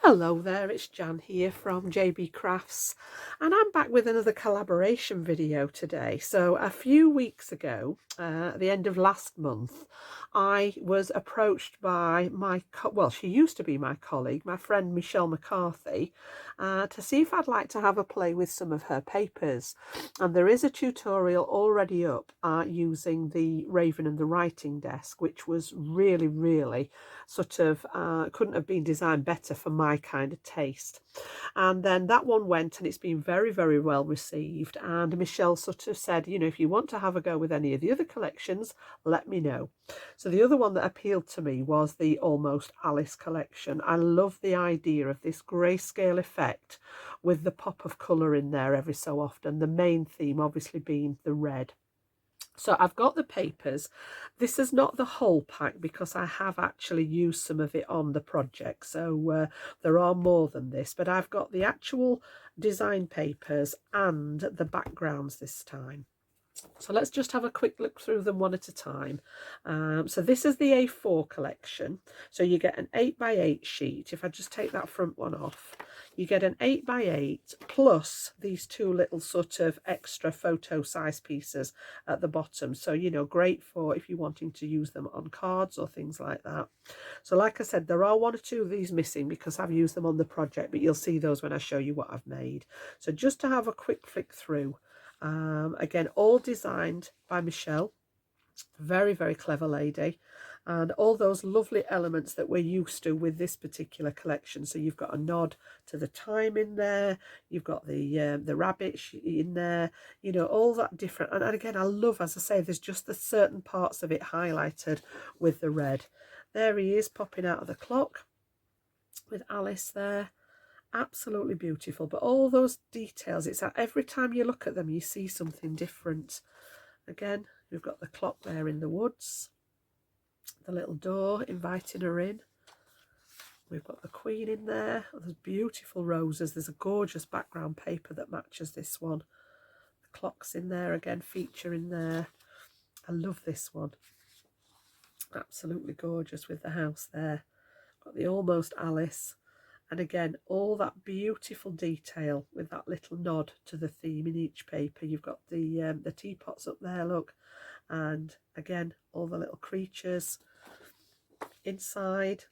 Hello there, it's Jan here from JB Crafts, and I'm back with another collaboration video today. So a few weeks ago, at the end of last month, I was approached by she used to be my colleague, my friend Michelle McCarthy, to see if I'd like to have a play with some of her papers. And there is a tutorial already up using the Raven and the writing desk, which was really sort of couldn't have been designed better for my kind of taste. And then that one went, and it's been very well received. And Michelle sort of said, you know, if you want to have a go with any of the other collections, let me know. So the other one that appealed to me was the Almost Alice collection. I love the idea of this grayscale effect with the pop of colour in there every so often, the main theme obviously being the red. So I've got the papers. This is not the whole pack because I have actually used some of it on the project. So there are more than this, but I've got the actual design papers and the backgrounds this time. So let's just have a quick look through them one at a time. So this is the A4 collection. So you get an 8x8 sheet. If I just take that front one off, you get an 8x8 plus these two little sort of extra photo size pieces at the bottom. So, you know, great for if you're wanting to use them on cards or things like that. So like I said, there are one or two of these missing because I've used them on the project, but you'll see those when I show you what I've made. So just to have a quick flick through. Again, all designed by Michelle, very clever lady, and all those lovely elements that we're used to with this particular collection. So you've got a nod to the time in there, you've got the rabbit in there, you know, all that different. And again, I love, as I say, there's just the certain parts of it highlighted with the red. There he is popping out of the clock with Alice there. Absolutely beautiful, but all those details, it's like every time you look at them you see something different. Again, we've got the clock there in the woods, the little door inviting her in, we've got the Queen in there, there's beautiful roses, there's a gorgeous background paper that matches this one, the clock's in there again, featuring there. I love this one, absolutely gorgeous with the house there. Got the Almost Alice. And again, all that beautiful detail with that little nod to the theme in each paper. You've got the teapots up there, look. And again, all the little creatures inside.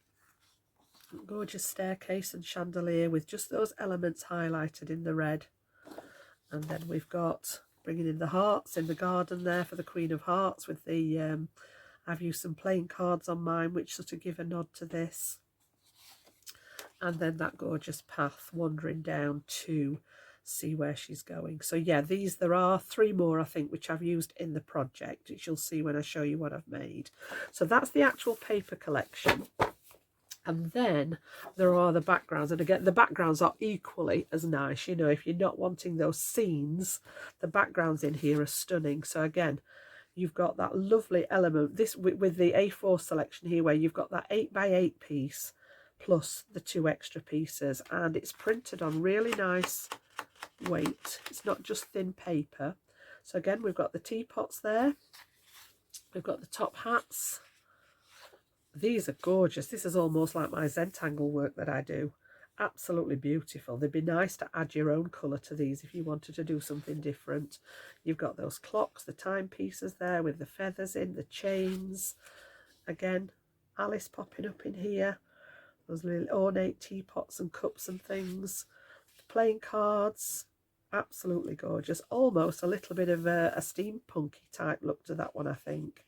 Gorgeous staircase and chandelier with just those elements highlighted in the red. And then we've got bringing in the hearts in the garden there for the Queen of Hearts with the... I've used some plain cards on mine which sort of give a nod to this. And then that gorgeous path wandering down to see where she's going. So yeah, there are three more I think which I've used in the project, which you'll see when I show you what I've made. So that's the actual paper collection. And then there are the backgrounds, and again the backgrounds are equally as nice. You know, if you're not wanting those scenes, the backgrounds in here are stunning. So again, you've got that lovely element this with the A4 selection here where you've got that 8x8 piece plus the two extra pieces, and it's printed on really nice weight. It's not just thin paper. So again, we've got the teapots there, we've got the top hats. These are gorgeous. This is almost like my Zentangle work that I do. Absolutely beautiful. They'd be nice to add your own colour to these if you wanted to do something different. You've got those clocks, the timepieces there with the feathers in, the chains. Again, Alice popping up in here. Those little ornate teapots and cups and things. Playing cards. Absolutely gorgeous. Almost a little bit of a steampunky type look to that one, I think.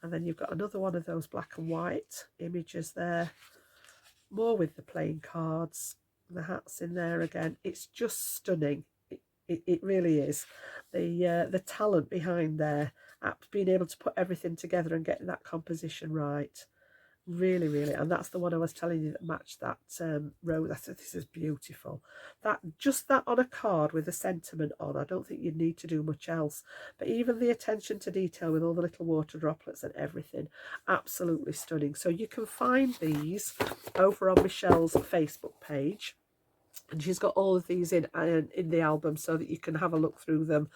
And then you've got another one of those black and white images there. More with the playing cards. The hats in there again. It's just stunning. It really is. The talent behind there. Being able to put everything together and getting that composition right. Really, and that's the one I was telling you that matched that rose. I said, this is beautiful. Just that on a card with a sentiment on, I don't think you'd need to do much else. But even the attention to detail with all the little water droplets and everything, absolutely stunning. So you can find these over on Michelle's Facebook page, and she's got all of these in the album so that you can have a look through them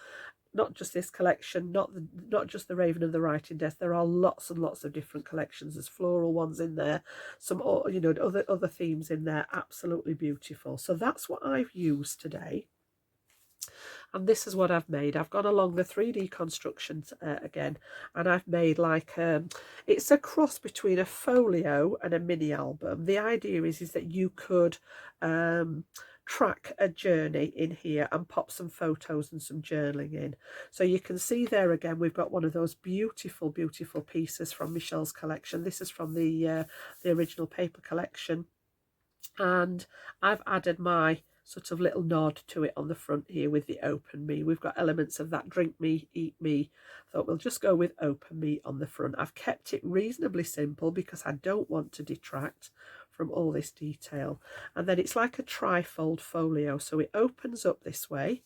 not just this collection, not just the Raven and the Writing Desk. There are lots and lots of different collections. There's floral ones in there, some, you know, other themes in there. Absolutely beautiful. So that's what I've used today. And this is what I've made. I've gone along the 3D constructions again, and I've made like it's a cross between a folio and a mini album. The idea is that you could track a journey in here and pop some photos and some journaling in. So you can see there again, we've got one of those beautiful pieces from Michelle's collection. This is from the original paper collection, and I've added my sort of little nod to it on the front here with the open me. We've got elements of that drink me, eat me. Thought we'll just go with open me on the front. I've kept it reasonably simple because I don't want to detract from all this detail. And then it's like a tri-fold folio, so it opens up this way,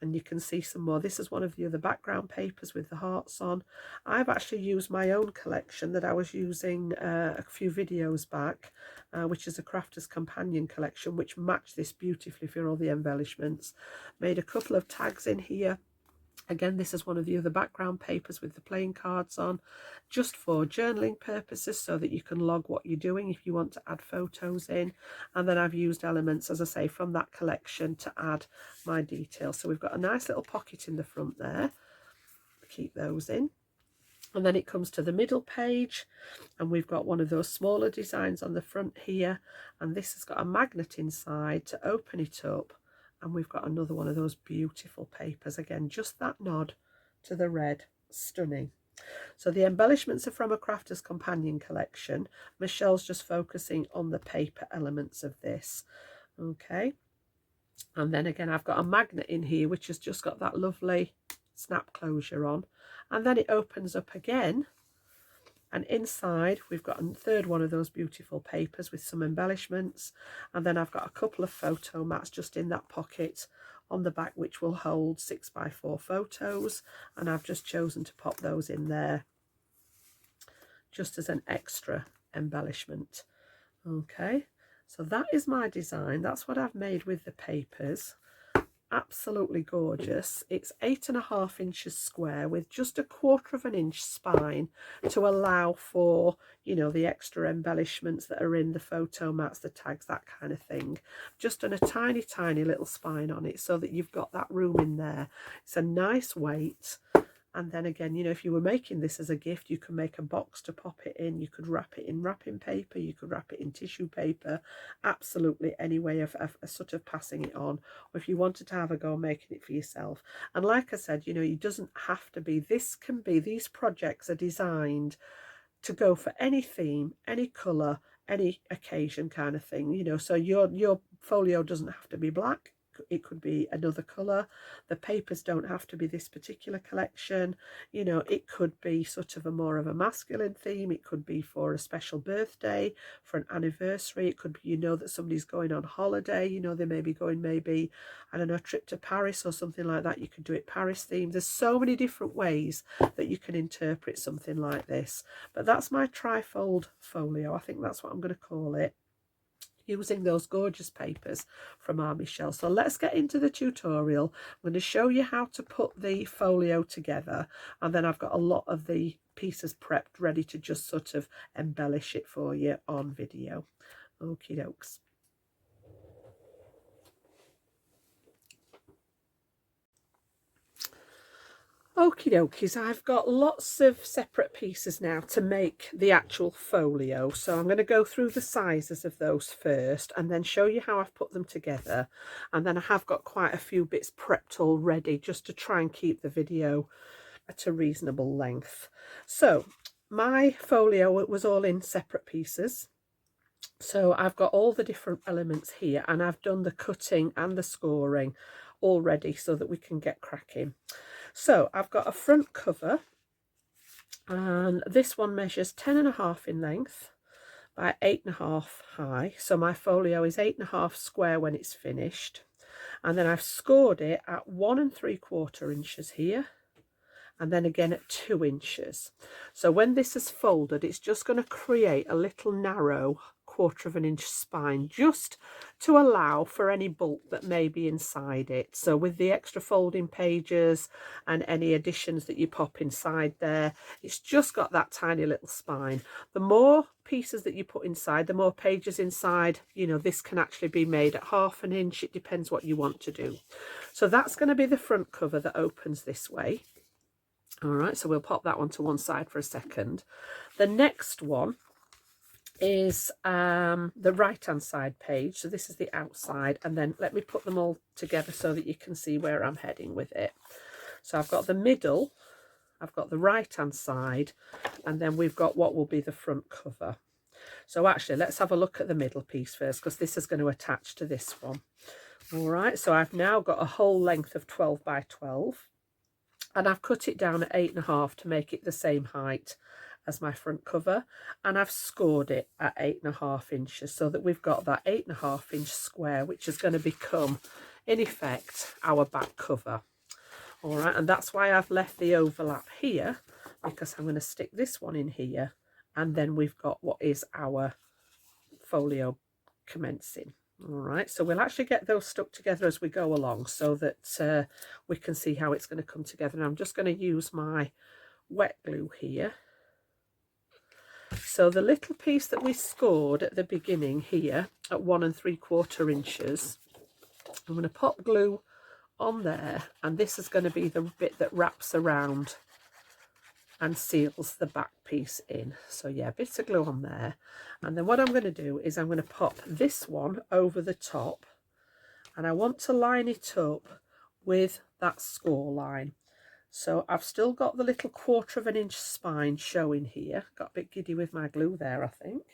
and you can see some more. This is one of the other background papers with the hearts on. I've actually used my own collection that I was using a few videos back, which is a Crafter's Companion collection, which matched this beautifully for all the embellishments. Made a couple of tags in here. Again, this is one of the other background papers with the playing cards on, just for journaling purposes, so that you can log what you're doing if you want to add photos in. And then I've used elements, as I say, from that collection to add my details. So we've got a nice little pocket in the front there. Keep those in. And then it comes to the middle page, and we've got one of those smaller designs on the front here. And this has got a magnet inside to open it up. And we've got another one of those beautiful papers. Again, just that nod to the red. Stunning. So the embellishments are from a Crafter's Companion collection. Michelle's just focusing on the paper elements of this. Okay. And then again, I've got a magnet in here, which has just got that lovely snap closure on. And then it opens up again. And inside we've got a third one of those beautiful papers with some embellishments, and then I've got a couple of photo mats just in that pocket on the back, which will hold 6x4 photos, and I've just chosen to pop those in there just as an extra embellishment. Okay, so that is my design. That's what I've made with the papers. Absolutely gorgeous. It's 8.5 inches square with just a 1/4 inch spine to allow for, you know, the extra embellishments that are in the photo mats, the tags, that kind of thing. Just done a tiny little spine on it so that you've got that room in there. It's a nice weight. And then again, you know, if you were making this as a gift, you can make a box to pop it in. You could wrap it in wrapping paper. You could wrap it in tissue paper. Absolutely any way of sort of passing it on. Or if you wanted to have a go making it for yourself. And like I said, you know, it doesn't have to be. This can be, these projects are designed to go for any theme, any colour, any occasion kind of thing. You know, so your folio doesn't have to be black. It could be another colour. The papers don't have to be this particular collection. You know, it could be sort of a more of a masculine theme. It could be for a special birthday, for an anniversary. It could be, you know, that somebody's going on holiday. You know, they may be going maybe, I don't know, a trip to Paris or something like that. You could do it Paris themed. There's so many different ways that you can interpret something like this. But that's my trifold folio. I think that's what I'm going to call it, using those gorgeous papers from our Michelle. So let's get into the tutorial. I'm going to show you how to put the folio together, and then I've got a lot of the pieces prepped ready to just sort of embellish it for you on video. Okie dokes. Okie dokies, I've got lots of separate pieces now to make the actual folio, so I'm going to go through the sizes of those first and then show you how I've put them together. And then I have got quite a few bits prepped already just to try and keep the video at a reasonable length. So my folio, it was all in separate pieces. So I've got all the different elements here, and I've done the cutting and the scoring already so that we can get cracking. So I've got a front cover, and this one measures 10.5 in length by 8.5 high. So my folio is 8.5 square when it's finished. And then I've scored it at 1 3/4 inches here, and then again at 2 inches. So when this is folded, it's just going to create a little narrow 1/4 inch spine, just to allow for any bulk that may be inside it. So with the extra folding pages and any additions that you pop inside there, it's just got that tiny little spine. The more pieces that you put inside, the more pages inside, you know, this can actually be made at 1/2 inch. It depends what you want to do. So that's going to be the front cover that opens this way. All right, so we'll pop that one to one side for a second. The next one is the right hand side page. So this is the outside, and then let me put them all together so that you can see where I'm heading with it. So I've got the middle, I've got the right hand side, and then we've got what will be the front cover. So actually let's have a look at the middle piece first, because this is going to attach to this one. All right, so I've now got a whole length of 12 by 12, and I've cut it down at 8.5 to make it the same height as my front cover, and I've scored it at 8.5 inches so that we've got that 8.5 inch square, which is going to become in effect our back cover. All right, and that's why I've left the overlap here, because I'm going to stick this one in here, and then we've got what is our folio commencing. All right, so we'll actually get those stuck together as we go along so that we can see how it's going to come together. And I'm just going to use my wet glue here. So the little piece that we scored at the beginning here at 1 3/4 inches, I'm going to pop glue on there, and this is going to be the bit that wraps around and seals the back piece in. So yeah, bit of glue on there, and then what I'm going to do is I'm going to pop this one over the top, and I want to line it up with that score line. So I've still got the little 1/4 inch spine showing here. Got a bit giddy with my glue there, I think.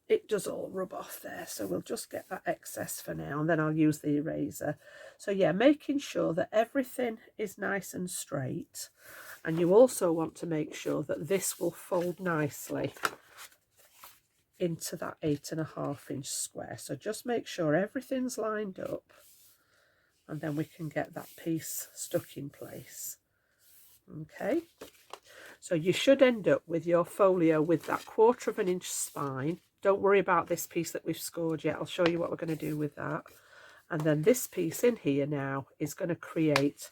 It does all rub off there, so we'll just get that excess for now, and then I'll use the eraser. So yeah, making sure that everything is nice and straight, and you also want to make sure that this will fold nicely into that 8.5 inch square. So just make sure everything's lined up, and then we can get that piece stuck in place. Okay, so you should end up with your folio with that 1/4 inch spine. Don't worry about this piece that we've scored yet. I'll show you what we're going to do with that. And then this piece in here now is going to create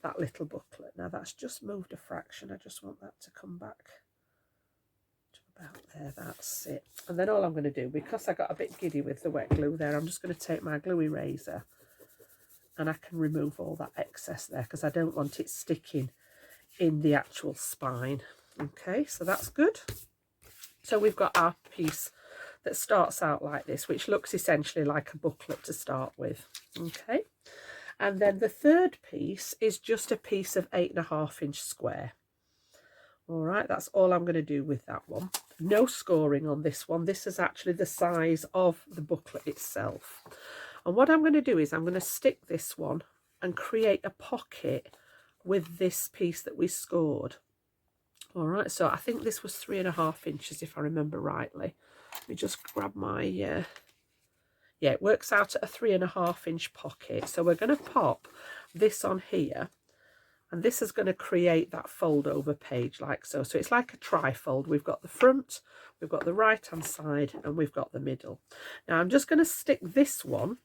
that little booklet. Now that's just moved a fraction. I just want that to come back to about there. That's it. And then all I'm going to do, because I got a bit giddy with the wet glue there, I'm just going to take my glue eraser, and I can remove all that excess there because I don't want it sticking in the actual spine. Okay, so that's good. So we've got our piece that starts out like this, which looks essentially like a booklet to start with. Okay, and then the third piece is just a piece of 8.5 inch square. All right, that's all I'm going to do with that one. No scoring on this one. This is actually the size of the booklet itself. And what I'm going to do is I'm going to stick this one and create a pocket with this piece that we scored. All right, so I think this was 3.5 inches if I remember rightly. Let me just grab my yeah, it works out at a 3.5 inch pocket. So we're going to pop this on here, and this is going to create that fold over page like so. So it's like a trifold. We've got the front, we've got the right hand side, and we've got the middle. Now I'm just going to stick this one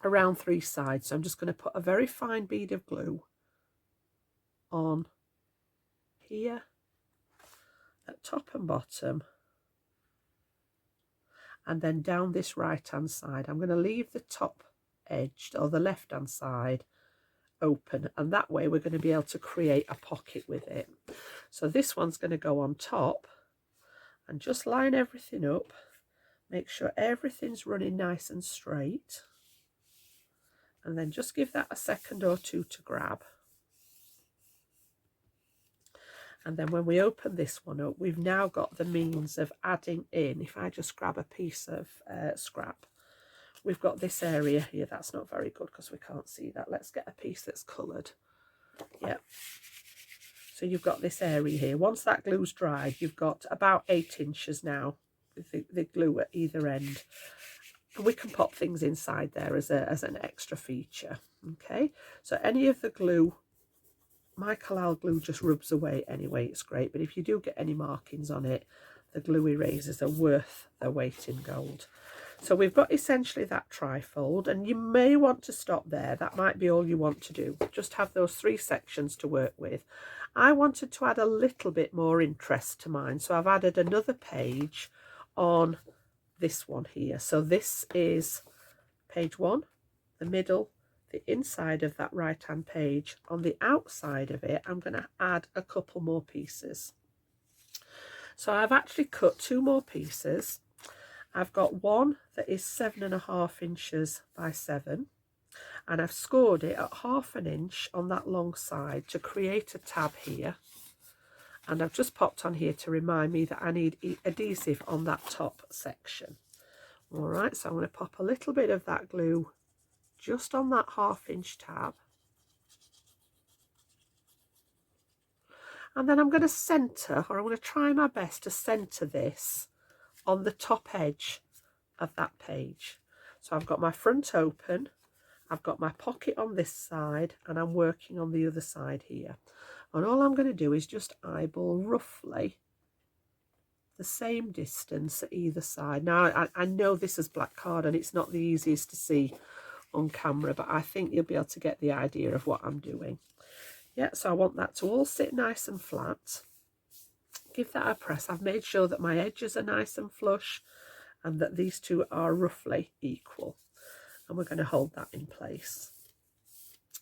around 3 sides. So I'm just going to put a very fine bead of glue on here at top and bottom, and then down this right hand side. I'm going to leave the top edge or the left hand side open, and that way we're going to be able to create a pocket with it. So this one's going to go on top, and just line everything up, make sure everything's running nice and straight, and then just give that a second or two to grab. And then when we open this one up, we've now got the means of adding in, if I just grab a piece of scrap, we've got this area here. That's not very good because we can't see that. Let's get a piece that's coloured. Yeah. So you've got this area here. Once that glue's dried, you've got about 8 inches now with the glue at either end. And we can pop things inside there as an extra feature. Okay. So any of the glue, my Collal glue just rubs away anyway, it's great, but if you do get any markings on it, the glue erasers are worth their weight in gold. So we've got essentially that trifold, and you may want to stop there. That might be all you want to do. Just have those 3 sections to work with. I wanted to add a little bit more interest to mine, so I've added another page on this one here. So this is page 1, the middle, the inside of that right hand page. On the outside of it, I'm going to add a couple more pieces. So I've actually cut 2 more pieces. I've got one that is 7.5 inches by 7, and I've scored it at 1/2 inch on that long side to create a tab here. And I've just popped on here to remind me that I need adhesive on that top section. All right, so I'm going to pop a little bit of that glue just on that 1/2 inch tab. And then I'm going to centre, or I'm going to try my best to centre this on the top edge of that page. So I've got my front open, I've got my pocket on this side, and I'm working on the other side here. And all I'm going to do is just eyeball roughly the same distance at either side. Now I know this is black card and it's not the easiest to see on camera, but I think you'll be able to get the idea of what I'm doing. Yeah, so I want that to all sit nice and flat. Give that a press. I've made sure that my edges are nice and flush and that these two are roughly equal. And we're going to hold that in place.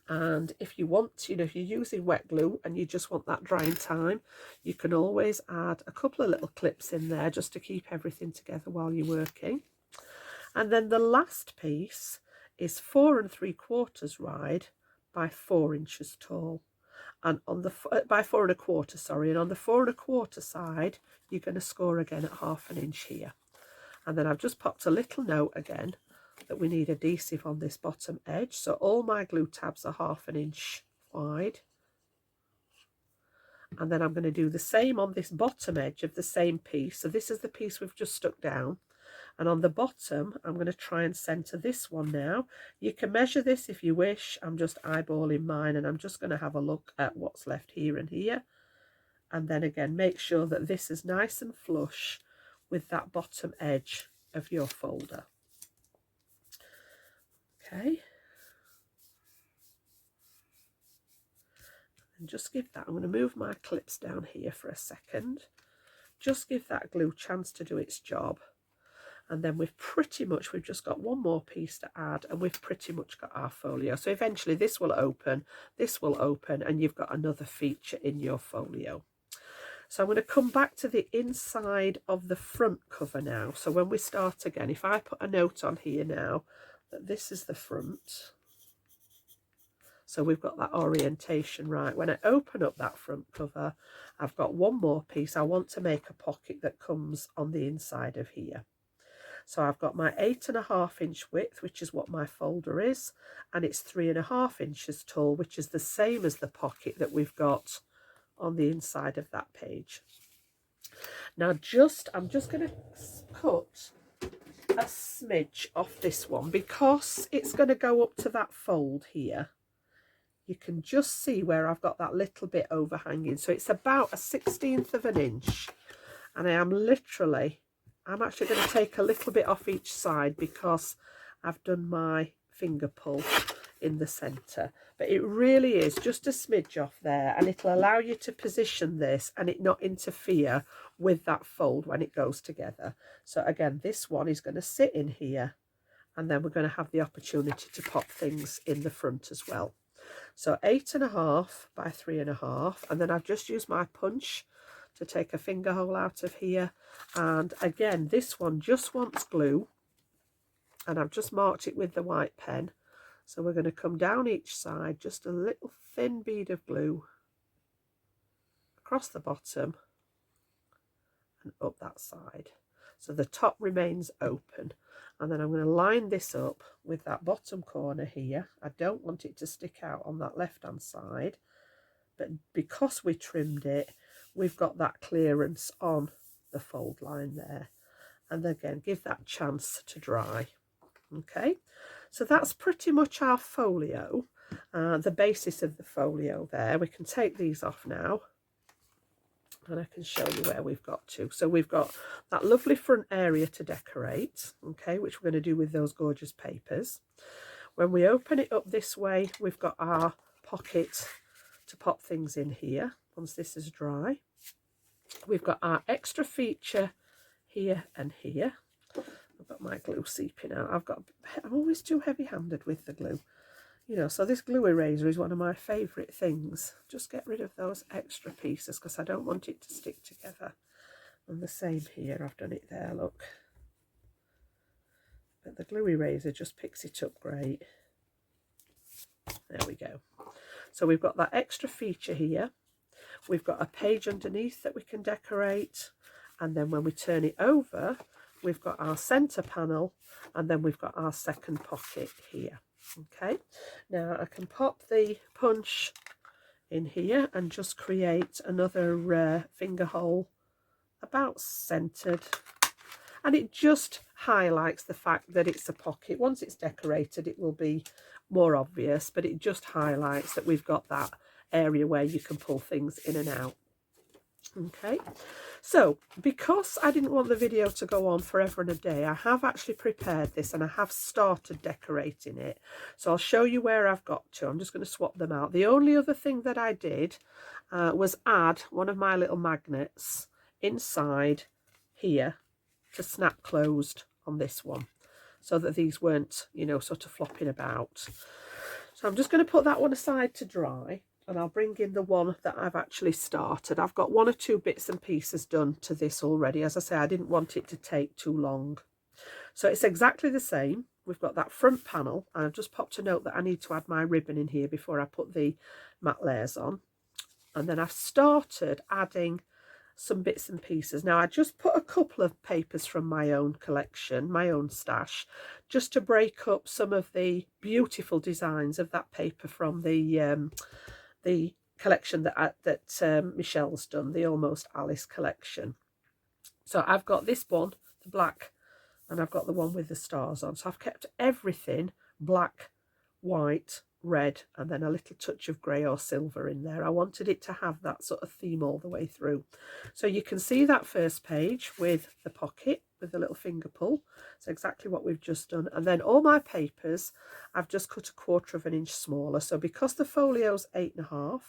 And if you want, if you're using wet glue and you just want that drying time, you can always add a couple of little clips in there just to keep everything together while you're working. And then the last piece is 4 3/4 wide by 4 inches tall. And on the by 4 1/4, sorry, and on the 4 1/4 side you're going to score again at 1/2 inch here. And then I've just popped a little note again that we need adhesive on this bottom edge, so all my glue tabs are 1/2 inch wide. And then I'm going to do the same on this bottom edge of the same piece. So this is the piece we've just stuck down, and on the bottom I'm going to try and center this one now. You can measure this if you wish. I'm just eyeballing mine, and I'm just going to have a look at what's left here and here, and then again make sure that this is nice and flush with that bottom edge of your folder. Okay, and just give that, I'm going to move my clips down here for a second, just give that glue chance to do its job. And then we've just got one more piece to add, and we've pretty much got our folio. So eventually this will open, and you've got another feature in your folio. So I'm going to come back to the inside of the front cover now. So when we start again, if I put a note on here now that this is the front, so we've got that orientation right. When I open up that front cover, I've got one more piece. I want to make a pocket that comes on the inside of here. So I've got my 8.5 inch width, which is what my folder is, and it's 3.5 inches tall, which is the same as the pocket that we've got on the inside of that page. Now I'm just going to cut a smidge off this one because it's going to go up to that fold here. You can just see where I've got that little bit overhanging. So it's about 1/16 of an inch, and I'm actually going to take a little bit off each side because I've done my finger pull in the center. But it really is just a smidge off there, and it'll allow you to position this and it not interfere with that fold when it goes together. So again, this one is going to sit in here, and then we're going to have the opportunity to pop things in the front as well. So 8.5 by 3.5, and then I've just used my punch to take a finger hole out of here. And again, this one just wants glue, and I've just marked it with the white pen. So we're going to come down each side, just a little thin bead of glue across the bottom and up that side. So the top remains open, and then I'm going to line this up with that bottom corner here. I don't want it to stick out on that left hand side, but because we trimmed it, we've got that clearance on the fold line there. And again, give that chance to dry. Okay, so that's pretty much our folio, the basis of the folio there. We can take these off now. and I can show you where we've got to. So we've got that lovely front area to decorate, okay, which we're going to do with those gorgeous papers. When we open it up this way, we've got our pocket to pop things in here once this is dry. We've got our extra feature here and here. I've got my glue seeping out. I'm always too heavy-handed with the glue. You know, so this glue eraser is one of my favourite things. Just get rid of those extra pieces because I don't want it to stick together. And the same here, I've done it there, look. But the glue eraser just picks it up great. There we go. So we've got that extra feature here. We've got a page underneath that we can decorate. And then when we turn it over, we've got our centre panel, and then we've got our second pocket here. Okay, now I can pop the punch in here and just create another finger hole about centered, and it just highlights the fact that it's a pocket. Once it's decorated, it will be more obvious, but it just highlights that we've got that area where you can pull things in and out. Okay, so because I didn't want the video to go on forever and a day, I have actually prepared this and I have started decorating it. So I'll show you where I've got to. I'm just going to swap them out. The only other thing that I did was add one of my little magnets inside here to snap closed on this one, so that these weren't, you know, sort of flopping about. So I'm just going to put that one aside to dry. And I'll bring in the one that I've actually started. I've got one or two bits and pieces done to this already. As I say, I didn't want it to take too long. So it's exactly the same. We've got that front panel. And I've just popped a note that I need to add my ribbon in here before I put the matte layers on. And then I've started adding some bits and pieces. Now I just put a couple of papers from my own collection, my own stash, just to break up some of the beautiful designs of that paper from the collection that Michelle's done, the Almost Alice collection. So I've got this one, the black, and I've got the one with the stars on. So I've kept everything black, white, red, and then a little touch of grey or silver in there. I wanted it to have that sort of theme all the way through. So you can see that first page with the pocket with the little finger pull. It's exactly what we've just done. And then all my papers, I've just cut 1/4 of an inch smaller. So because the folio's 8.5,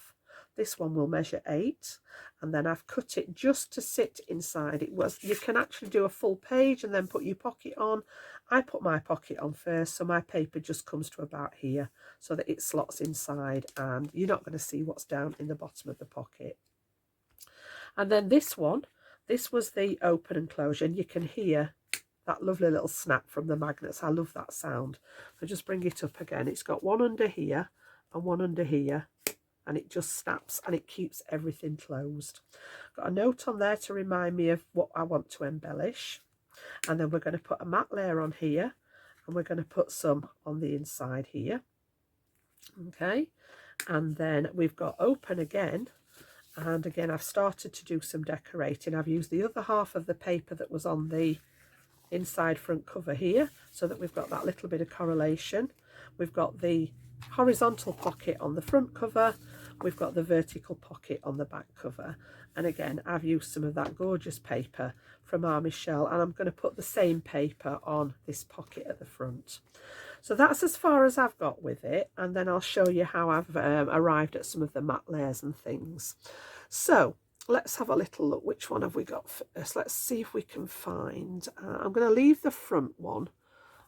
this one will measure 8, and then I've cut it just to sit inside. You can actually do a full page and then put your pocket on. I put my pocket on first, so my paper just comes to about here so that it slots inside and you're not going to see what's down in the bottom of the pocket. And then this one, this was the open and closure, and you can hear that lovely little snap from the magnets. I love that sound. So just bring it up again. It's got one under here and one under here, and it just snaps and it keeps everything closed. Got a note on there to remind me of what I want to embellish. And then we're going to put a matte layer on here, and we're going to put some on the inside here. Okay, and then we've got open again, and again I've started to do some decorating. I've used the other half of the paper that was on the inside front cover here, so that we've got that little bit of correlation. We've got the horizontal pocket on the front cover, we've got the vertical pocket on the back cover, and again I've used some of that gorgeous paper from our Michelle, and I'm going to put the same paper on this pocket at the front. So that's as far as I've got with it, and then I'll show you how I've arrived at some of the matte layers and things. So let's have a little look. Which one have we got first? Let's see if we can find. I'm going to leave the front one.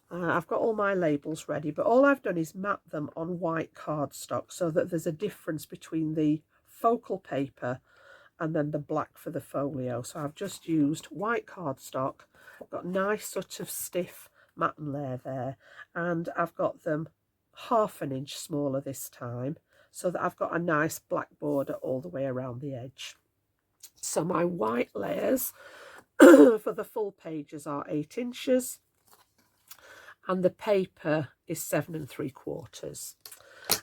I've got all my labels ready, but all I've done is map them on white cardstock so that there's a difference between the focal paper and then the black for the folio. So I've just used white cardstock, got nice sort of stiff matte layer there, and I've got them 1/2 inch smaller this time so that I've got a nice black border all the way around the edge. So my white layers for the full pages are 8 inches, and the paper is 7 3/4.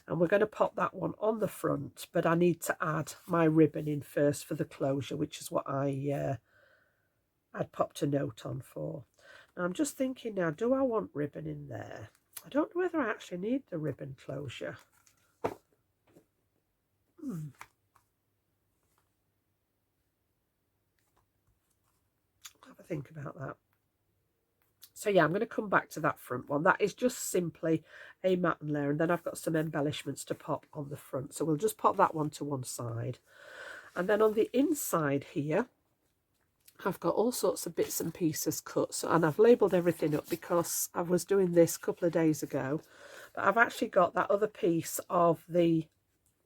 And we're going to pop that one on the front, but I need to add my ribbon in first for the closure, which is what I'd popped a note on for. Now I'm just thinking now, do I want ribbon in there? I don't know whether I actually need the ribbon closure. I think about that. So yeah, I'm going to come back to that front one. That is just simply a matten layer, and then I've got some embellishments to pop on the front. So we'll just pop that one to one side. And then on the inside here, I've got all sorts of bits and pieces cut. So, and I've labelled everything up because I was doing this a couple of days ago. But I've actually got that other piece of the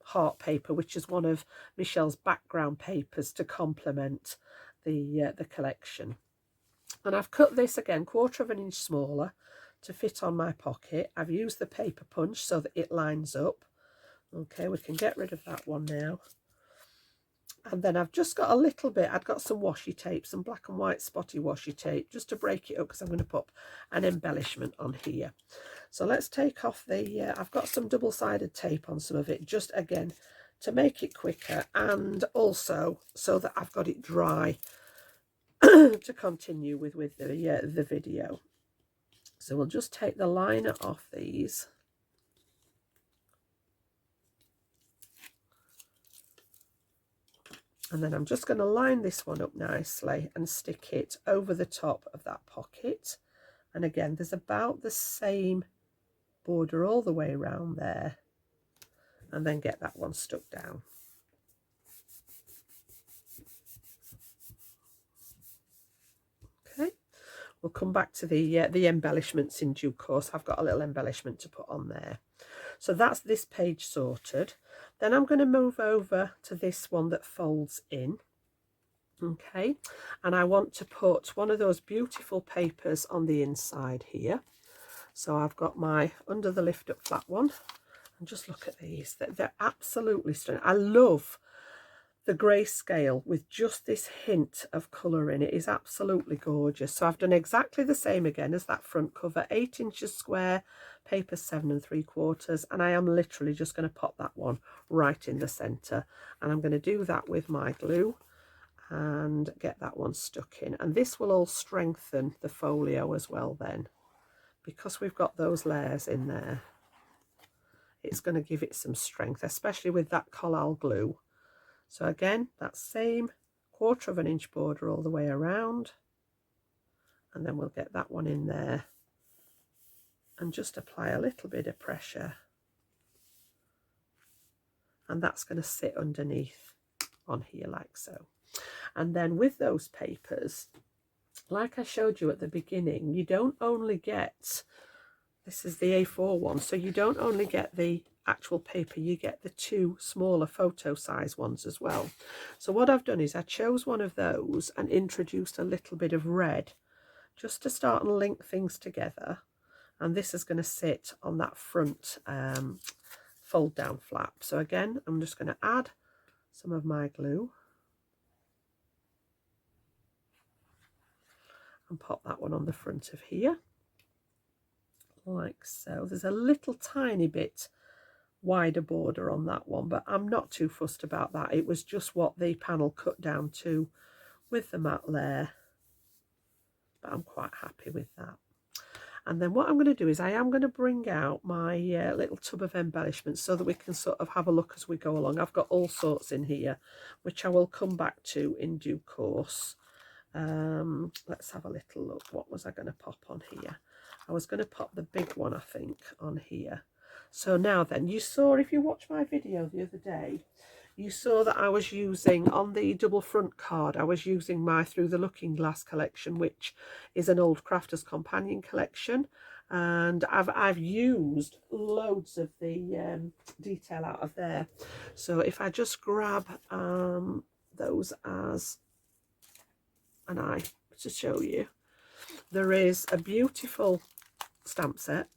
heart paper, which is one of Michelle's background papers to complement the collection. And I've cut this again 1/4 inch smaller to fit on my pocket. I've used the paper punch so that it lines up. Okay, we can get rid of that one now. And then I've just got a little bit, I've got some washi tape, some black and white spotty washi tape, just to break it up because I'm going to put an embellishment on here. So let's take off the, I've got some double-sided tape on some of it, just again to make it quicker, and also so that I've got it dry to continue with the video. So we'll just take the liner off these. And then I'm just going to line this one up nicely and stick it over the top of that pocket. And again, there's about the same border all the way around there. And then get that one stuck down. Okay, we'll come back to the embellishments in due course. I've got a little embellishment to put on there. So that's this page sorted. Then I'm going to move over to this one that folds in. Okay, and I want to put one of those beautiful papers on the inside here. So I've got my under the lift up flat one, and just look at these. They're absolutely stunning. I love the grayscale with just this hint of colour in it. Is absolutely gorgeous. So I've done exactly the same again as that front cover, 8 inches square, paper 7 3/4, and I am literally just going to pop that one right in the centre, and I'm going to do that with my glue and get that one stuck in. And this will all strengthen the folio as well then, because we've got those layers in there. It's going to give it some strength, especially with that collal glue. So again, that same 1/4 inch border all the way around, and then we'll get that one in there and just apply a little bit of pressure, and that's going to sit underneath on here like so. And then with those papers, like I showed you at the beginning, you don't only get, this is the A4 one, so you don't only get the actual paper, you get the 2 smaller photo size ones as well. So what I've done is I chose one of those and introduced a little bit of red just to start and link things together, and this is going to sit on that front fold down flap. So again, I'm just going to add some of my glue and pop that one on the front of here like so. There's a little tiny bit wider border on that one, but I'm not too fussed about that. It was just what the panel cut down to with the mat layer, but I'm quite happy with that. And then what I'm going to do is I am going to bring out my little tub of embellishments so that we can sort of have a look as we go along. I've got all sorts in here, which I will come back to in due course. Let's have a little look. What was I going to pop on here? I was going to pop the big one, I think, on here. So now then, you saw, if you watched my video the other day, you saw that I was using, on the double front card, I was using my Through the Looking Glass collection, which is an old Crafter's Companion collection. And I've used loads of the detail out of there. So if I just grab those as an eye to show you, there is a beautiful stamp set.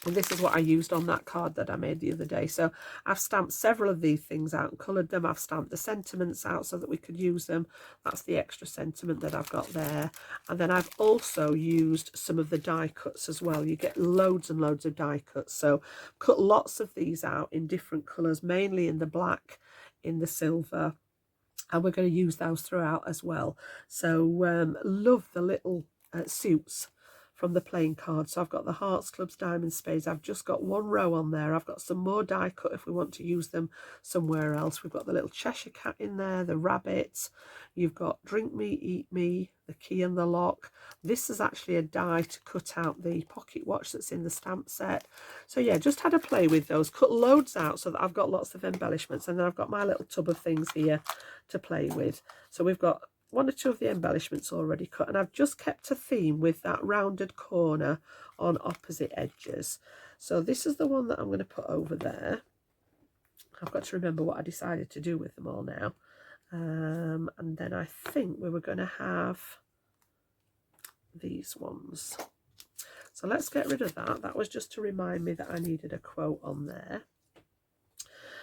And this is what I used on that card that I made the other day. So I've stamped several of these things out and coloured them. I've stamped the sentiments out so that we could use them. That's the extra sentiment that I've got there. And then I've also used some of the die cuts as well. You get loads and loads of die cuts. So cut lots of these out in different colours, mainly in the black, in the silver. And we're going to use those throughout as well. So love the little suits from the playing cards. So I've got the hearts, clubs, diamonds, spades. I've just got one row on there. I've got some more die cut if we want to use them somewhere else. We've got the little Cheshire cat in there, the rabbit. You've got drink me, eat me, the key and the lock. This is actually a die to cut out the pocket watch that's in the stamp set. So yeah, just had a play with those, cut loads out so that I've got lots of embellishments, and then I've got my little tub of things here to play with. So we've got one or two of the embellishments already cut, and I've just kept a theme with that rounded corner on opposite edges. So this is the one that I'm going to put over there. I've got to remember what I decided to do with them all now. And then I think we were going to have these ones. So let's get rid of that. That was just to remind me that I needed a quote on there.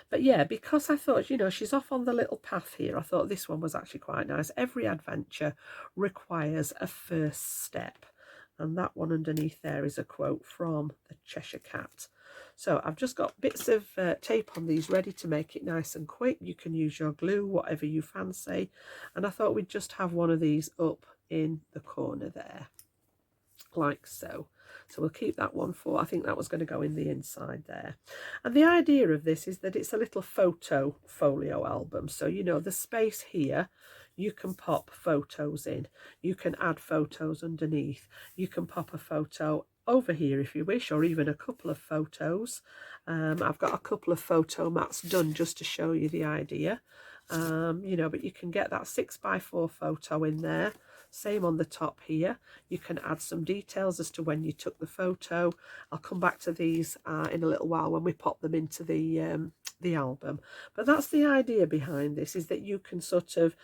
But yeah, because I thought, you know, she's off on the little path here, I thought this one was actually quite nice. Every adventure requires a first step. And that one underneath there is a quote from the Cheshire Cat. So I've just got bits of tape on these ready to make it nice and quick. You can use your glue, whatever you fancy. And I thought we'd just have one of these up in the corner there, like so. So we'll keep that one for, I think that was going to go in the inside there. And the idea of this is that it's a little photo folio album. So, you know, the space here, you can pop photos in. You can add photos underneath. You can pop a photo over here if you wish, or even a couple of photos. I've got a couple of photo mats done just to show you the idea. You know, but you can get that 6x4 photo in there. Same on the top here. You can add some details as to when you took the photo. I'll come back to these in a little while when we pop them into the album. But that's the idea behind this, is that you can sort of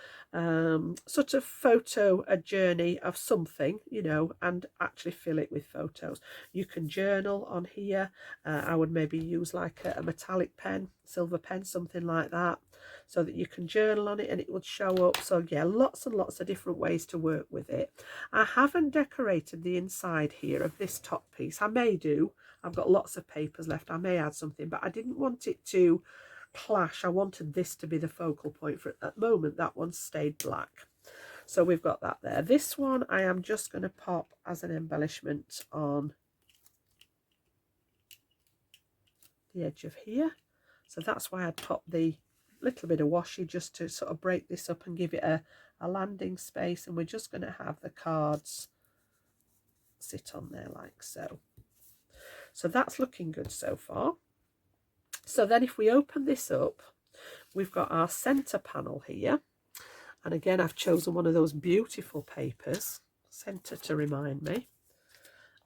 photo a journey of something, you know, and actually fill it with photos. You can journal on here. I would maybe use like a metallic pen, silver pen, something like that, so that you can journal on it and it would show up. So yeah, lots and lots of different ways to work with it. I haven't decorated the inside here of this top piece. I may do. I've got lots of papers left. I may add something, but I didn't want it to clash. I wanted this to be the focal point for it. At the moment, that one stayed black. So we've got that there. This one I am just going to pop as an embellishment on the edge of here. So that's why I'd pop the little bit of washi, just to sort of break this up and give it a landing space. And we're just going to have the cards sit on there like so. So that's looking good so far. So then if we open this up, we've got our center panel here. And again, I've chosen one of those beautiful papers, center to remind me.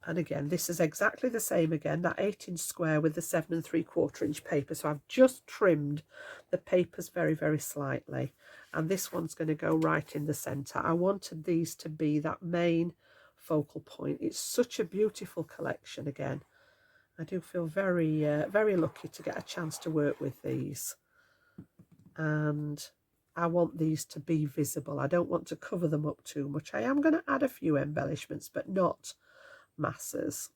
And again, this is exactly the same again, that 8-inch square with the 7 3/4 inch paper. So I've just trimmed the papers very, very slightly. And this one's going to go right in the center. I wanted these to be that main focal point. It's such a beautiful collection again. I do feel very, very lucky to get a chance to work with these. And I want these to be visible. I don't want to cover them up too much. I am going to add a few embellishments, but not masses.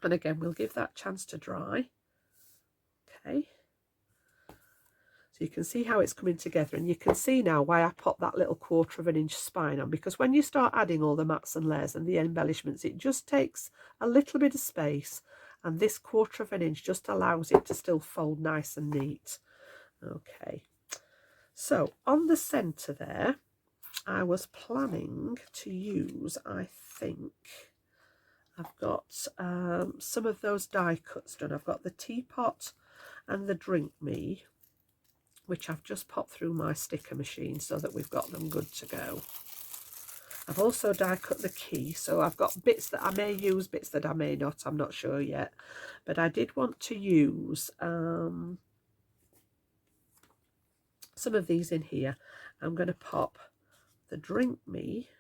And again, we'll give that chance to dry. Okay. So you can see how it's coming together, and you can see now why I popped that little 1/4 inch spine on, because when you start adding all the mats and layers and the embellishments, it just takes a little bit of space, and this 1/4 inch just allows it to still fold nice and neat. Okay, so on the center there, I was planning to use, I think, I've got some of those die cuts done. I've got the teapot and the drink me, which I've just popped through my sticker machine so that we've got them good to go. I've also die cut the key, so I've got bits that I may use, bits that I may not, I'm not sure yet. But I did want to use some of these in here. I'm going to pop the drink me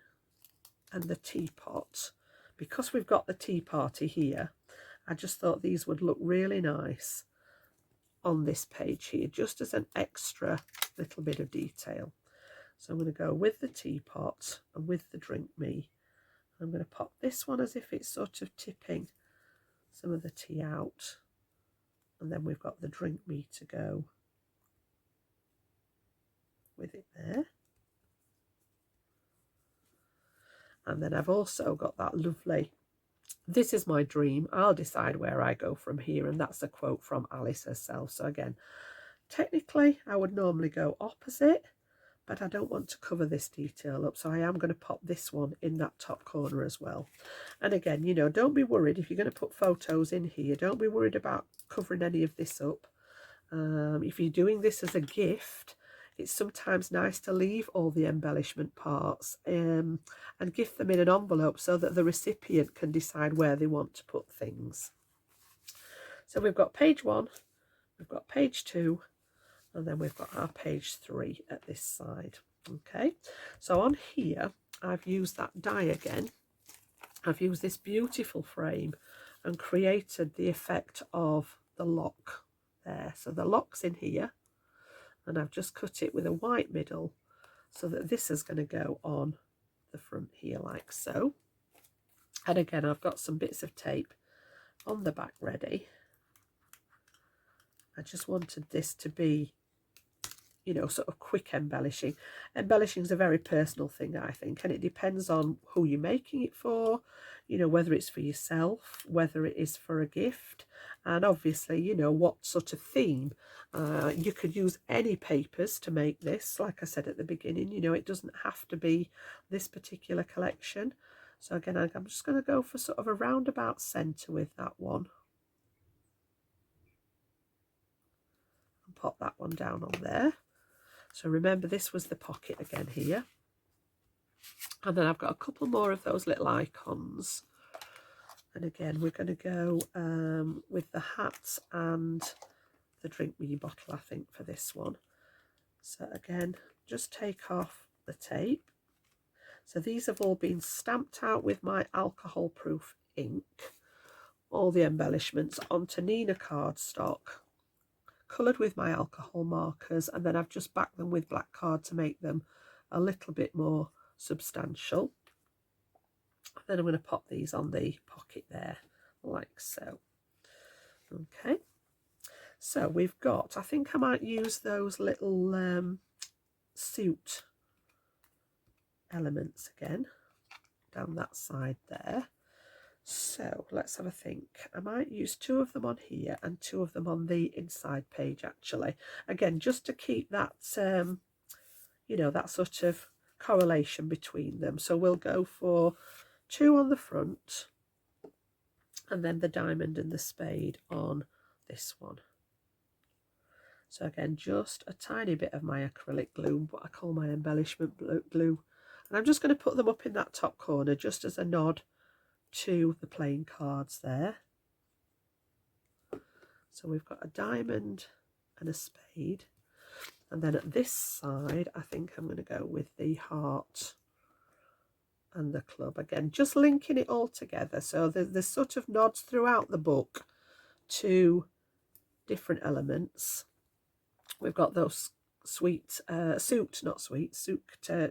and the teapot. Because we've got the tea party here, I just thought these would look really nice on this page here, just as an extra little bit of detail. So I'm going to go with the teapot and with the drink me. I'm going to pop this one as if it's sort of tipping some of the tea out, and then we've got the drink me to go with it there. And then I've also got that lovely, "This is my dream, I'll decide where I go from here," and that's a quote from Alice herself. So again, technically I would normally go opposite, but I don't want to cover this detail up, so I am going to pop this one in that top corner as well. And again, you know, don't be worried if you're going to put photos in here, don't be worried about covering any of this up. If you're doing this as a gift, it's sometimes nice to leave all the embellishment parts and gift them in an envelope so that the recipient can decide where they want to put things. So we've got page 1, we've got page 2, and then we've got our page 3 at this side. Okay, so on here I've used that die again. I've used this beautiful frame and created the effect of the lock there. So the lock's in here, and I've just cut it with a white middle so that this is going to go on the front here like so. And again, I've got some bits of tape on the back ready. I just wanted this to be, you know, sort of quick embellishing. Embellishing is a very personal thing, I think, and it depends on who you're making it for, you know, whether it's for yourself, whether it is for a gift, and obviously, you know, what sort of theme. You could use any papers to make this, like I said at the beginning, you know, it doesn't have to be this particular collection. So again, I'm just going to go for sort of a roundabout centre with that one. And pop that one down on there. So remember, this was the pocket again here. And then I've got a couple more of those little icons. And again, we're going to go with the hat and the drink me bottle, I think, for this one. So again, just take off the tape. So these have all been stamped out with my alcohol proof ink, all the embellishments onto Nina cardstock, coloured with my alcohol markers, and then I've just backed them with black card to make them a little bit more substantial. Then I'm going to pop these on the pocket there like so. Okay, so we've got, I think I might use those little suit elements again down that side there. So let's have a think. I might use 2 of them on here and 2 of them on the inside page, actually. Again, just to keep that, you know, that sort of correlation between them. So we'll go for 2 on the front and then the diamond and the spade on this one. So again, just a tiny bit of my acrylic glue, what I call my embellishment glue. And I'm just going to put them up in that top corner just as a nod to the playing cards there. So we've got a diamond and a spade, and then at this side I think I'm going to go with the heart and the club. Again, just linking it all together, so there's sort of nods throughout the book to different elements. We've got those suit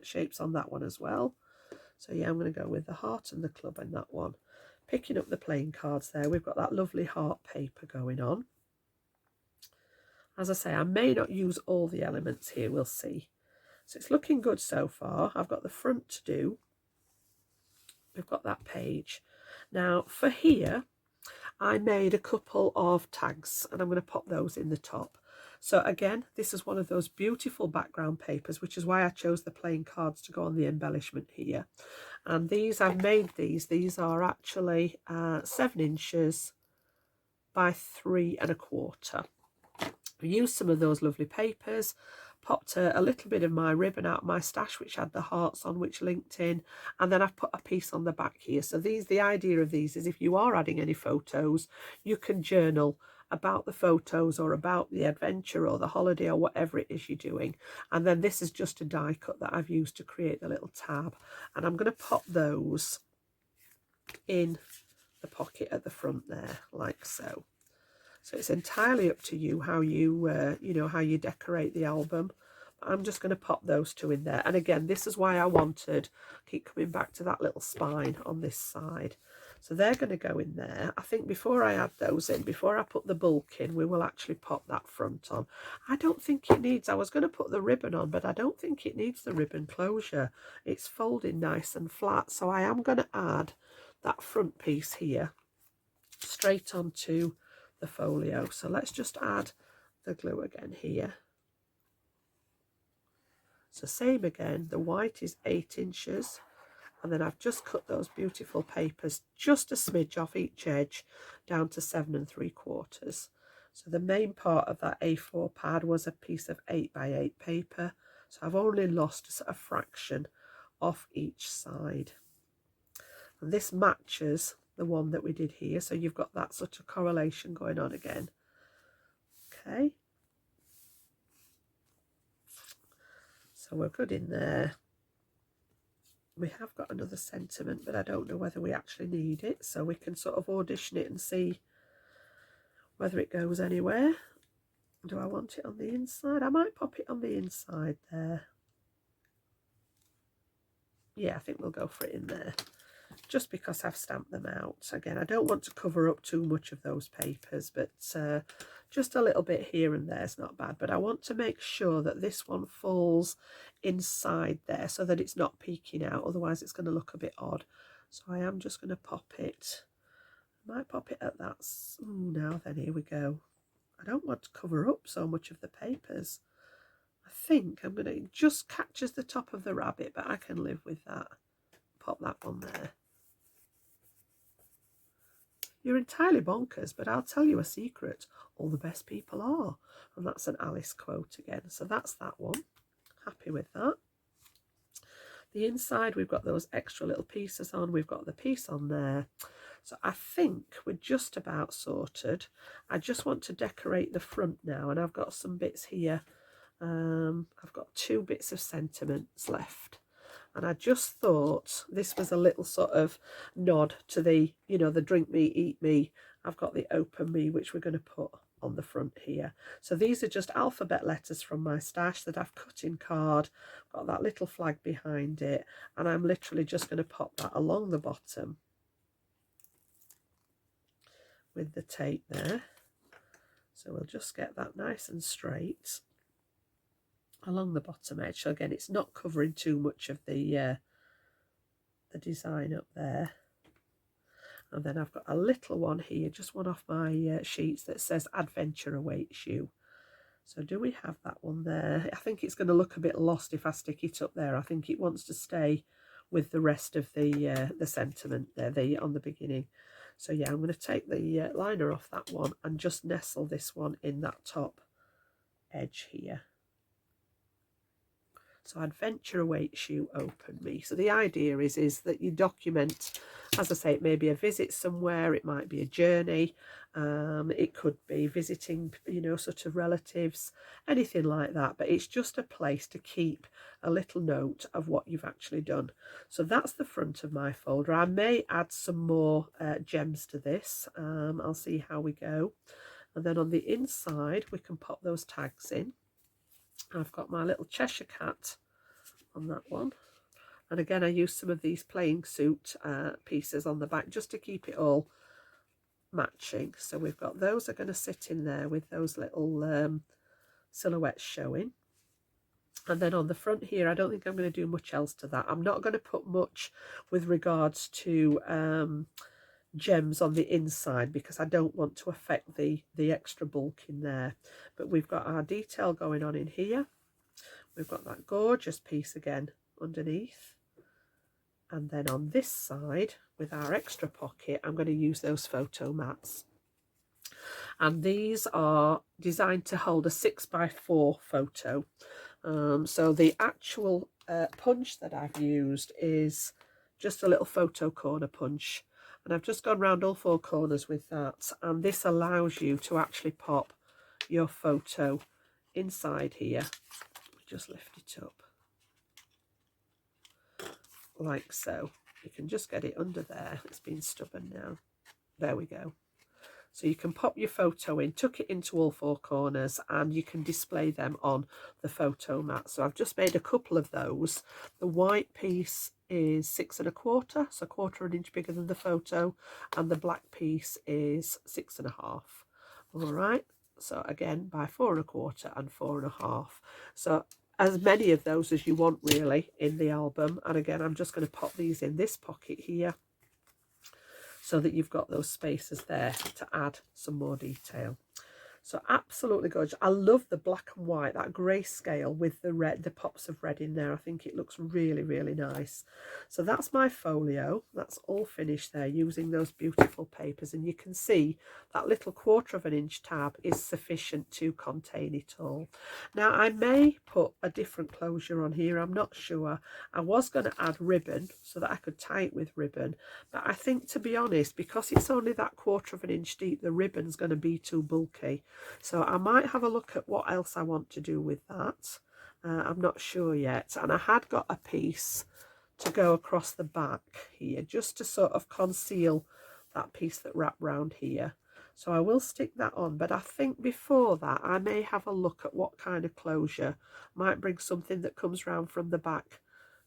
shapes on that one as well. So yeah, I'm going to go with the heart and the club in that one. Picking up the playing cards there, we've got that lovely heart paper going on. As I say, I may not use all the elements here, we'll see. So it's looking good so far. I've got the front to do. We've got that page. Now for here, I made a couple of tags and I'm going to pop those in the top. So again, this is one of those beautiful background papers, which is why I chose the playing cards to go on the embellishment here. And these, I've made these are actually 7 inches by 3 1/4. I used some of those lovely papers, popped a little bit of my ribbon out of my stash, which had the hearts on, which linked in, and then I've put a piece on the back here. So the idea of these is if you are adding any photos, you can journal about the photos or about the adventure or the holiday or whatever it is you're doing. And then this is just a die cut that I've used to create the little tab, and I'm going to pop those in the pocket at the front there like so. So it's entirely up to you how you you know, how you decorate the album. I'm just going to pop those 2 in there. And again, this is why I wanted, keep coming back to that little spine on this side. So they're going to go in there. I think before I add those in, before I put the bulk in, we will actually pop that front on. I don't think it needs, I was going to put the ribbon on, but I don't think it needs the ribbon closure. It's folding nice and flat. So I am going to add that front piece here straight onto the folio. So let's just add the glue again here. So same again, the white is 8 inches. And then I've just cut those beautiful papers just a smidge off each edge down to 7 3/4. So the main part of that A4 pad was a piece of 8 by 8 paper. So I've only lost a fraction off each side. And this matches the one that we did here. So you've got that sort of correlation going on again. Okay. So we're good in there. We have got another sentiment, but I don't know whether we actually need it, so we can sort of audition it and see whether it goes anywhere. Do I want it on the inside? I might pop it on the inside there. Yeah, I think we'll go for it in there, just because I've stamped them out. Again, I don't want to cover up too much of those papers, but just a little bit here and there is not bad. But I want to make sure that this one falls inside there so that it's not peeking out, otherwise it's going to look a bit odd. So I am just going to pop it. I might pop it at that. Now then, here we go. I don't want to cover up so much of the papers. I think I'm going to, it just catches the top of the rabbit, but I can live with that. Pop that one there. You're entirely bonkers, but I'll tell you a secret. All the best people are. And that's an Alice quote again. So that's that one. Happy with that. The inside, we've got those extra little pieces on. We've got the piece on there. So I think we're just about sorted. I just want to decorate the front now. And I've got some bits here. I've got 2 bits of sentiments left. And I just thought this was a little sort of nod to the, you know, the drink me, eat me. I've got the open me, which we're going to put on the front here. So these are just alphabet letters from my stash that I've cut in card. Got that little flag behind it. And I'm literally just going to pop that along the bottom with the tape there. So we'll just get that nice and straight along the bottom edge. So again, it's not covering too much of the design up there. And then I've got a little one here, just one off my sheets, that says adventure awaits you. So do we have that one there? I think it's going to look a bit lost if I stick it up there. I think it wants to stay with the rest of the sentiment there, on the beginning. So yeah, I'm going to take the liner off that one and just nestle this one in that top edge here. So adventure awaits you, open me. So the idea is that you document, as I say, it may be a visit somewhere, it might be a journey, it could be visiting, you know, sort of relatives, anything like that. But it's just a place to keep a little note of what you've actually done. So that's the front of my folder. I may add some more gems to this. I'll see how we go. And then on the inside, we can pop those tags in. I've got my little Cheshire Cat on that one, and again I use some of these playing suit pieces on the back just to keep it all matching. So we've got those are going to sit in there with those little silhouettes showing. And then on the front here, I don't think I'm going to do much else to that. I'm not going to put much with regards to gems on the inside because I don't want to affect the extra bulk in there. But we've got our detail going on in here. We've got that gorgeous piece again underneath. And then on this side, with our extra pocket, I'm going to use those photo mats. And these are designed to hold a 6x4 photo. So the actual punch that I've used is just a little photo corner punch. And I've just gone round all 4 corners with that. And this allows you to actually pop your photo inside here. Just lift it up like so. You can just get it under there. It's been stubborn now. There we go. So you can pop your photo in, tuck it into all four corners, and you can display them on the photo mat. So I've just made a couple of those. The white piece is 6 1/4, so 1/4 inch bigger than the photo, and the black piece is 6 1/2. All right, so again by 4 1/4 and 4 1/2. So as many of those as you want really in the album. And again, I'm just going to pop these in this pocket here so that you've got those spaces there to add some more detail. So absolutely gorgeous. I love the black and white, that grayscale with the red, the pops of red in there. I think it looks really, really nice. So that's my folio. That's all finished there using those beautiful papers. And you can see that little 1/4 inch tab is sufficient to contain it all. Now I may put a different closure on here. I'm not sure. I was going to add ribbon so that I could tie it with ribbon. But I think, to be honest, because it's only that 1/4 inch deep, the ribbon's going to be too bulky. So I might have a look at what else I want to do with that. I'm not sure yet. And I had got a piece to go across the back here just to sort of conceal that piece that wrapped round here. So I will stick that on. But I think before that I may have a look at what kind of closure. Might bring something that comes round from the back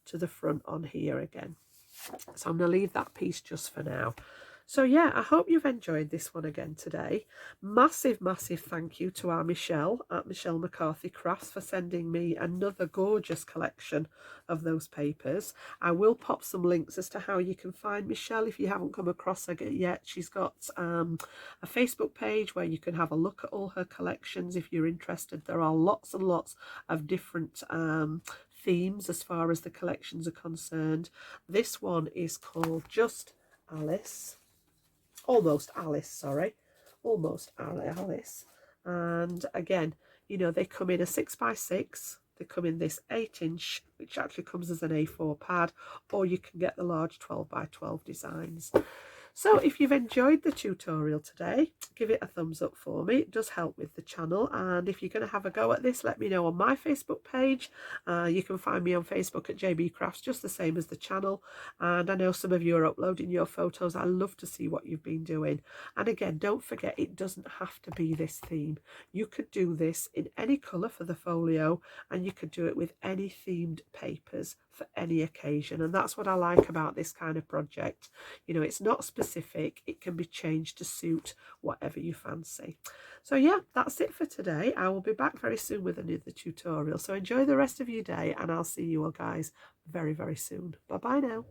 to the front on here again. So I'm going to leave that piece just for now. So yeah, I hope you've enjoyed this one again today. Massive, massive thank you to our Michelle at Michelle McCarthy Crafts for sending me another gorgeous collection of those papers. I will pop some links as to how you can find Michelle if you haven't come across her yet. She's got a Facebook page where you can have a look at all her collections if you're interested. There are lots and lots of different themes as far as the collections are concerned. This one is called Just Alice. Almost Alice, sorry. Almost Alice. And again, you know, they come in a 6x6. They come in this 8-inch, which actually comes as an A4 pad, or you can get the large 12x12 designs. So if you've enjoyed the tutorial today, give it a thumbs up for me. It does help with the channel. And if you're going to have a go at this, let me know on my Facebook page. You can find me on Facebook at JB Crafts, just the same as the channel. And I know some of you are uploading your photos. I love to see what you've been doing. And again, don't forget, it doesn't have to be this theme. You could do this in any colour for the folio, and you could do it with any themed papers for any occasion. And that's what I like about this kind of project. You know, it's not specific. It can be changed to suit whatever you fancy. So yeah, that's it for today. I will be back very soon with another tutorial. So enjoy the rest of your day, and I'll see you all guys very, very soon. Bye bye now.